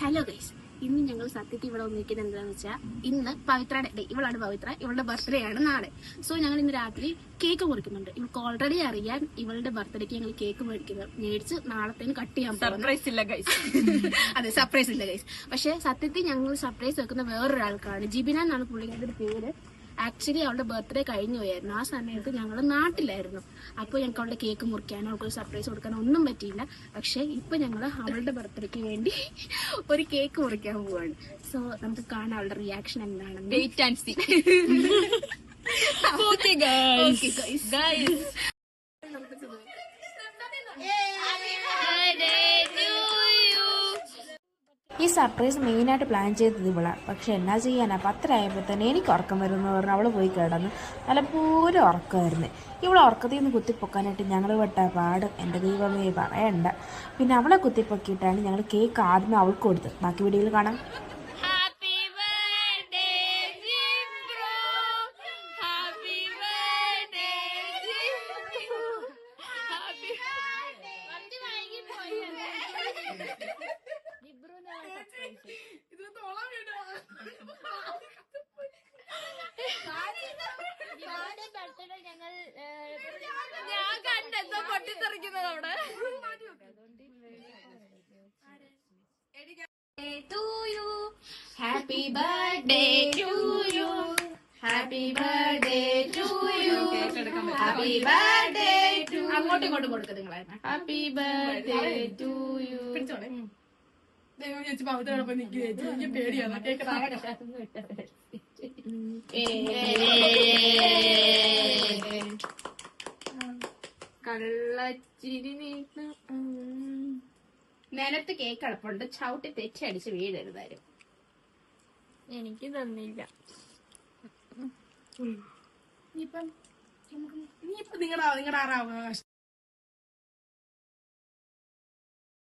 Hello guys, ഇന്ന് ഞങ്ങൾ സത്യത്തിൽ ഇവിടെ വന്നിരിക്കുന്നത് എന്താണെന്ന് വെച്ചാൽ ഇന്ന് പവിത്രയുടെ ഡേ. ഇവളാണ് പവിത്ര, ഇവളുടെ ബർത്ത്ഡേ ആണ് നാളെ. സോ ഞങ്ങൾ ഇന്ന് രാത്രി കേക്ക് മുറിക്കുന്നുണ്ട്. ഇവൾക്ക് ഓൾറെഡി അറിയാൻ ഇവളുടെ ബർത്ത്ഡേക്ക് ഞങ്ങൾ കേക്ക് മേടിച്ച് നാളത്തേന് കട്ട് ചെയ്യാൻ സർപ്രൈസ് ഇല്ല ഗൈസ്. അതെ, സർപ്രൈസ് ഇല്ല ഗൈസ്. പക്ഷെ സത്യത്തിൽ ഞങ്ങൾ സർപ്രൈസ് വെക്കുന്ന വേറൊരാൾക്കാണ്. ജിബിന എന്നാണ് പുള്ളിക്കാരുടെ പേര്. ആക്ച്വലി അവളുടെ ബർത്ത്ഡേ കഴിഞ്ഞു പോയായിരുന്നു. ആ സമയത്ത് ഞങ്ങൾ നാട്ടിലായിരുന്നു. അപ്പോൾ ഞങ്ങൾക്ക് അവളുടെ കേക്ക് മുറിക്കാനോ അവൾക്കൊരു സർപ്രൈസ് കൊടുക്കാനോ ഒന്നും പറ്റിയില്ല. പക്ഷെ ഇപ്പൊ ഞങ്ങൾ അവളുടെ ബർത്ത്ഡേക്ക് വേണ്ടി ഒരു കേക്ക് മുറിക്കാൻ പോവാണ്. സോ നമുക്ക് കാണാം അവളുടെ റിയാക്ഷൻ എന്താണെന്ന്. Wait and see. Okay guys. ഈ സർപ്രൈസ് മെയിനായിട്ട് പ്ലാൻ ചെയ്തത് ഇവളാണ്. പക്ഷെ എന്നാ ചെയ്യാനാ, 10 ആയപ്പോൾ തന്നെ എനിക്ക് ഉറക്കം വരുമെന്ന് പറഞ്ഞ് അവൾ പോയി കിടന്നു. നല്ലപോലെ ഉറക്കമായിരുന്നു. ഇവളെ ഉറക്കത്തിൽ നിന്ന് കുത്തിപ്പൊക്കാനായിട്ട് ഞങ്ങൾ പെട്ട പാടും എൻ്റെ ദൈവമേ പറയണ്ട. പിന്നെ അവളെ കുത്തിപ്പൊക്കിയിട്ടാണ് ഞങ്ങൾ കേക്ക് ആദ്യമേ അവൾക്ക് കൊടുത്തത്. ബാക്കി വീഡിയോയിൽ കാണാം. ഞാൻ കണ്ടെന്തോ പൊട്ടിത്തെറിക്കുന്നത് അവിടെ. Happy birthday to you, happy birthday to you, happy birthday to. അങ്ങോട്ടും ഇങ്ങോട്ടും കൊടുക്കുക നിങ്ങളെ. ഹാപ്പി ബർത്ത്ഡേ ടു യു. പിടിച്ചോളെ. ദൈവം ചേച്ചി പവിത്രയോടൊപ്പം നിൽക്കുക ചേച്ചി. എനിക്ക് പേടിയാണ് കേക്ക്. കള്ളച്ചിരി നിലത്ത് കേക്ക് അടപ്പുണ്ട്. ചവിട്ടി തെറ്റടിച്ച് വീഴരുതാരും. എനിക്ക് തന്നില്ല. ഇനിയിപ്പം നിങ്ങളുടെ ആറാവകാശം.